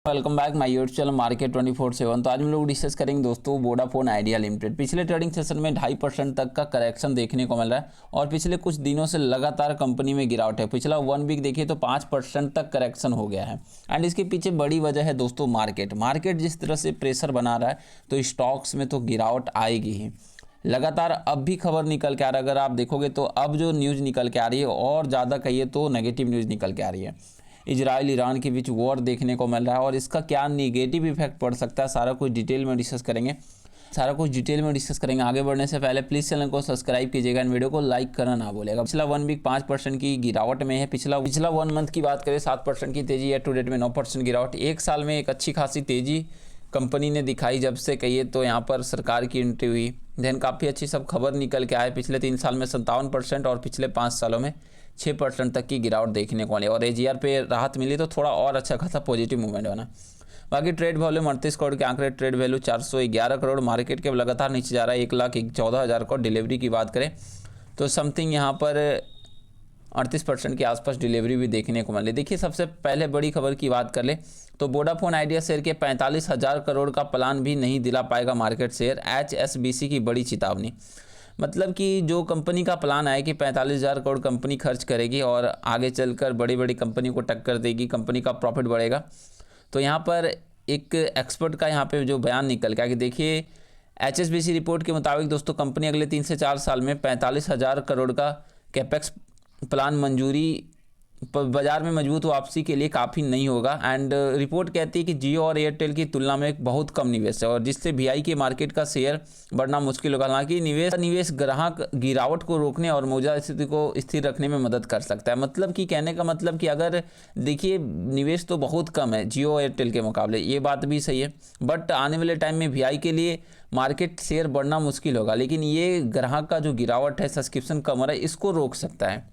Welcome back my YouTube channel market 24/7। तो आज हम लोग डिस्कस करेंगे दोस्तों वोडाफोन आइडिया लिमिटेड। पिछले ट्रेडिंग सेशन में 2.5% तक का करेक्शन देखने को मिल रहा है और पिछले कुछ दिनों से लगातार कंपनी में गिरावट है। पिछला 1 वीक देखिए तो 5% तक करेक्शन हो गया है एंड इसके पीछे बड़ी वजह है दोस्तों मार्केट जिस तरह से प्रेशर बना रहा है तो स्टॉक्स में तो गिरावट आएगी ही। लगातार अब भी खबर निकल के आ रहा है, अगर आप देखोगे तो अब जो न्यूज़ निकल के आ रही है और ज़्यादा कहिए तो नेगेटिव न्यूज़ निकल के आ रही है। इजराइल ईरान के बीच वॉर देखने को मिल रहा है और इसका क्या नेगेटिव इफेक्ट पड़ सकता है, सारा कुछ डिटेल में डिस्कस करेंगे। आगे बढ़ने से पहले प्लीज़ चैनल को सब्सक्राइब कीजिएगा एंड वीडियो को लाइक करना ना भूलिएगा। पिछला 1 वीक 5% की गिरावट में है। पिछला 1 मंथ की बात करें 7% की तेजी है। टू डेट में 9% गिरावट। एक साल में एक अच्छी खासी तेजी कंपनी ने दिखाई जब से कहिए तो यहाँ पर सरकार की एंट्री हुई। देन काफ़ी अच्छी सब खबर निकल के आए। पिछले 3 साल में 57% और पिछले 5 सालों में 6% तक की गिरावट देखने को मिली और एजीआर पे राहत मिली तो थोड़ा और अच्छा खासा पॉजिटिव मूवमेंट बना। बाकी ट्रेड वॉल्यूम 38 करोड़ के आंकड़े, ट्रेड वैल्यू 411 करोड़। मार्केट के लगातार नीचे जा रहा है। 1,14,000 करोड़। डिलीवरी की बात करें तो समथिंग यहाँ पर 38% के आसपास डिलीवरी भी देखने को मिली। देखिए सबसे पहले बड़ी खबर की बात कर ले तो वोडाफोन आइडिया शेयर के 45,000 करोड़ का प्लान भी नहीं दिला पाएगा मार्केट शेयर। HSBC की बड़ी चेतावनी। मतलब कि जो कंपनी का प्लान है कि 45,000 करोड़ कंपनी खर्च करेगी और आगे चलकर बड़ी बड़ी कंपनी को टक्कर देगी, कंपनी का प्रॉफिट बढ़ेगा। तो यहाँ पर एक एक्सपर्ट का यहाँ पे जो बयान निकल गया कि देखिए HSBC रिपोर्ट के मुताबिक दोस्तों कंपनी अगले 3 से 4 साल में 45,000 करोड़ का कैपेक्स प्लान मंजूरी बाजार में मजबूत वापसी के लिए काफ़ी नहीं होगा। एंड रिपोर्ट कहती है कि जियो और एयरटेल की तुलना में एक बहुत कम निवेश है और जिससे VI के मार्केट का शेयर बढ़ना मुश्किल होगा। हालांकि निवेश ग्राहक गिरावट को रोकने और मौजूदा स्थिति को स्थिर रखने में मदद कर सकता है। मतलब कि कहने का मतलब कि अगर देखिए निवेश तो बहुत कम है जियो एयरटेल के मुकाबले, ये बात भी सही है, बट आने वाले टाइम में VI के लिए मार्केट शेयर बढ़ना मुश्किल होगा। लेकिन ये ग्राहक का जो गिरावट है, सब्सक्रिप्शन कम हो रहा है, इसको रोक सकता है।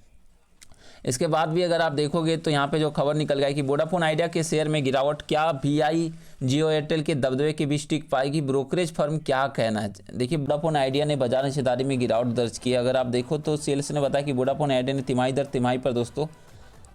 इसके बाद भी अगर आप देखोगे तो यहाँ पे जो खबर निकल गया है कि वोडाफोन आइडिया के शेयर में गिरावट क्या VI जियो एयरटेल के दबदबे के बीच टिक पाएगी, ब्रोकरेज फर्म क्या कहना है। देखिए वोडाफोन आइडिया ने बाजार हिस्सेदारी में गिरावट दर्ज की। अगर आप देखो तो सेल्स ने बताया कि वोडाफोन आइडिया ने तिमाही दर तिमाही पर दोस्तों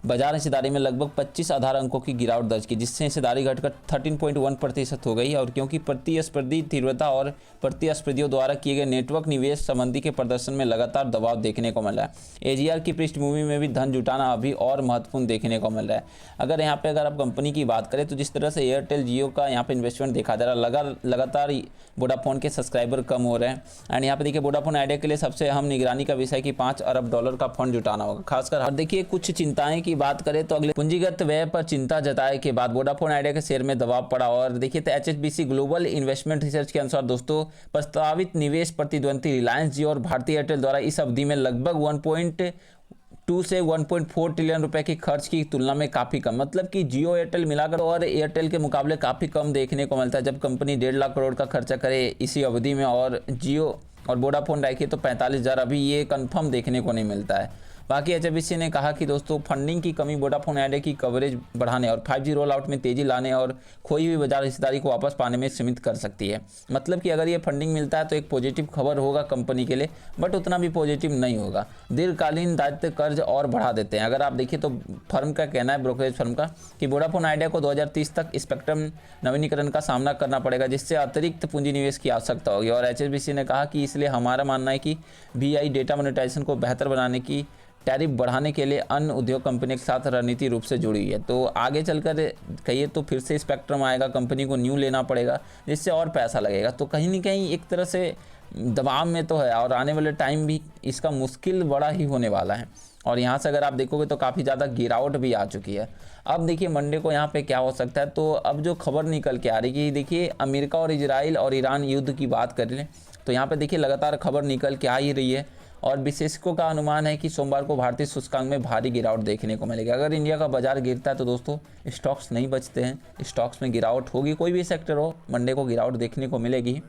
बाजार हिस्सेदारी में लगभग 25 आधार अंकों की गिरावट दर्ज की, जिससे हिस्सेदारी घटकर 13.1% हो गई। और क्योंकि प्रतिस्पर्धी तीव्रता और प्रतिस्पर्धियों द्वारा किए गए नेटवर्क निवेश संबंधी के प्रदर्शन में लगातार दबाव देखने को मिल रहा है। एजीआर की पृष्ठभूमि में भी धन जुटाना अभी और महत्वपूर्ण देखने को मिल रहा है। अगर यहाँ पे अगर आप कंपनी की बात करें तो जिस तरह से एयरटेल जियो का यहाँ पे इन्वेस्टमेंट देखा जा रहा है, लगातार वोडाफोन के सब्सक्राइबर कम हो रहे हैं। एंड यहाँ पे देखिए वोडाफोन आइडिया के लिए सबसे अहम निगरानी का विषय कि $5 अरब का फंड जुटाना होगा खासकर। और देखिए कुछ चिंताएं की बात करें तो अगले पूंजीगत व्यय पर चिंता जताए के बाद वोडाफोन आइडिया के शेयर में दबाव पड़ा। और देखिए तो HSBC ग्लोबल इन्वेस्टमेंट रिसर्च के अनुसार दोस्तों प्रस्तावित निवेश प्रतिद्वंदी रिलायंस जियो और भारतीय एयरटेल द्वारा इस अवधि में लगभग 1.2 से 1.4 ट्रिलियन रुपए की खर्च की तुलना में काफ़ी कम। मतलब कि जियो एयरटेल मिलाकर और एयरटेल के मुकाबले काफ़ी कम देखने को मिलता है। जब कंपनी 1.5 लाख करोड़ का खर्चा करे इसी अवधि में और जियो और वोडाफोन रखिए तो 45,000 अभी ये कंफर्म देखने को नहीं मिलता है। बाकी HSBC ने कहा कि दोस्तों फंडिंग की कमी वोडाफोन आइडिया की कवरेज बढ़ाने और 5G रोल आउट में तेजी लाने और खोई हुई बाजार हिस्सेदारी को वापस पाने में सीमित कर सकती है। मतलब कि अगर ये फंडिंग मिलता है तो एक पॉजिटिव खबर होगा कंपनी के लिए, बट उतना भी पॉजिटिव नहीं होगा। दीर्घकालीन दायित्व कर्ज और बढ़ा देते हैं। अगर आप देखिए तो फर्म का कहना है, ब्रोकरेज फर्म का, कि वोडाफोन आइडिया को 2030 तक स्पेक्ट्रम नवीनीकरण का सामना करना पड़ेगा, जिससे अतिरिक्त पूंजी निवेश की आवश्यकता होगी। और HSBC ने कहा कि इसलिए हमारा मानना है कि VI डेटा मोनेटाइजेशन को बेहतर बनाने की टैरिफ बढ़ाने के लिए अन्य उद्योग कंपनी के साथ रणनीति रूप से जुड़ी है। तो आगे चलकर कहिए तो फिर से स्पेक्ट्रम आएगा, कंपनी को न्यू लेना पड़ेगा, जिससे और पैसा लगेगा। तो कहीं ना कहीं एक तरह से दबाव में तो है और आने वाले टाइम भी इसका मुश्किल बड़ा ही होने वाला है। और यहाँ से अगर आप देखोगे तो काफ़ी ज़्यादा गिरावट भी आ चुकी है। अब देखिए मंडे को यहाँ पे क्या हो सकता है। तो अब जो खबर निकल के आ रही है कि देखिए अमेरिका और इजराइल और ईरान युद्ध की बात कर लें तो यहाँ पे देखिए लगातार खबर निकल के आ ही रही है और विशेषज्ञों का अनुमान है कि सोमवार को भारतीय सूचकांक में भारी गिरावट देखने को मिलेगी। अगर इंडिया का बाजार गिरता है तो दोस्तों स्टॉक्स नहीं बचते हैं, स्टॉक्स में गिरावट होगी। कोई भी सेक्टर हो, मंडे को गिरावट देखने को मिलेगी।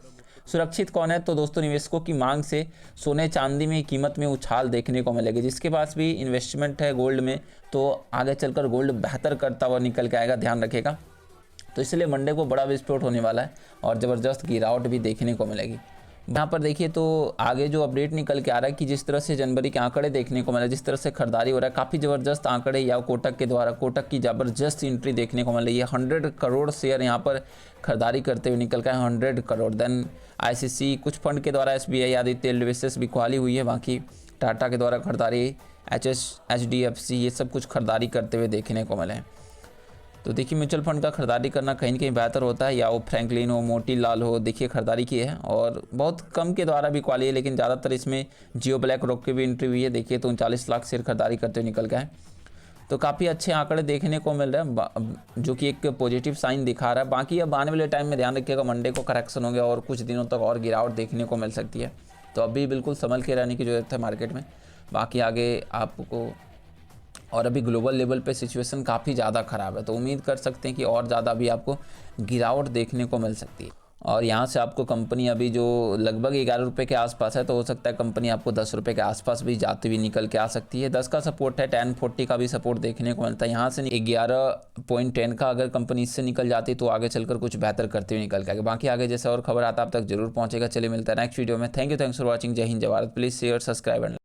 सुरक्षित कौन है तो दोस्तों निवेशकों की मांग से सोने चांदी में कीमत में उछाल देखने को मिलेगी। जिसके पास भी इन्वेस्टमेंट है गोल्ड में तो आगे चलकर गोल्ड बेहतर करता हुआ निकल के आएगा, ध्यान रखेगा। तो इसलिए मंडे को बड़ा विस्फोट होने वाला है और ज़बरदस्त गिरावट भी देखने को मिलेगी। यहाँ पर देखिए तो आगे जो अपडेट निकल के आ रहा है कि जिस तरह से जनवरी के आंकड़े देखने को मिला, जिस तरह से खरीदारी हो रहा है, काफ़ी ज़बरदस्त आंकड़े या कोटक के द्वारा कोटक की ज़बरदस्त एंट्री देखने को मिल रही है। 100 करोड़ शेयर यहाँ पर खरीदारी करते हुए निकल गए, 100 करोड़। देन आईसीसी कुछ फंड के द्वारा एसबीआई आदित्य एलवीएसएस भी खुआली हुई है, बाकी टाटा के द्वारा खरीदारी, एचडीएफसी ये सब कुछ खरीदारी करते हुए देखने को मिले। तो देखिए म्यूचुअल फंड का खरीदारी करना कहीं न कहीं बेहतर होता है, या वो फ्रैंकलिन हो, मोतीलाल हो, देखिए खरीदारी की है और बहुत कम के द्वारा भी क्वाली है, लेकिन ज़्यादातर इसमें जियो ब्लैक रॉक की भी एंट्री हुई है। देखिए तो 39 लाख शेयर खरीदारी करते हुए निकल गए, तो काफ़ी अच्छे आंकड़े देखने को मिल रहे हैं, जो कि एक पॉजिटिव साइन दिखा रहा है। बाकी अब आने वाले टाइम में ध्यान रखिएगा, मंडे को करेक्शन हो गया और कुछ दिनों तक और गिरावट देखने को मिल सकती है, तो अभी बिल्कुल संभल के रहने की ज़रूरत है मार्केट में। बाकी आगे आपको, और अभी ग्लोबल लेवल पे सिचुएशन काफ़ी ज़्यादा ख़राब है, तो उम्मीद कर सकते हैं कि और ज़्यादा भी आपको गिरावट देखने को मिल सकती है। और यहाँ से आपको कंपनी अभी जो लगभग 11 रुपये के आसपास है, तो हो सकता है कंपनी आपको 10 रुपये के आसपास भी जाती हुई निकल के आ सकती है। 10 का सपोर्ट है, 1040 का भी सपोर्ट देखने को मिलता है। यहाँ से 11.10 का अगर कंपनी इससे निकल जाती तो आगे चलकर कुछ बेहतर करते हुए निकल के। बाकी आगे जैसे और खबर आता है आप तक जरूर पहुँचेगा। चलिए मिलता है नेक्स्ट वीडियो में। Thanks for watching. जय हिंद जय Bharat. Please share, subscribe and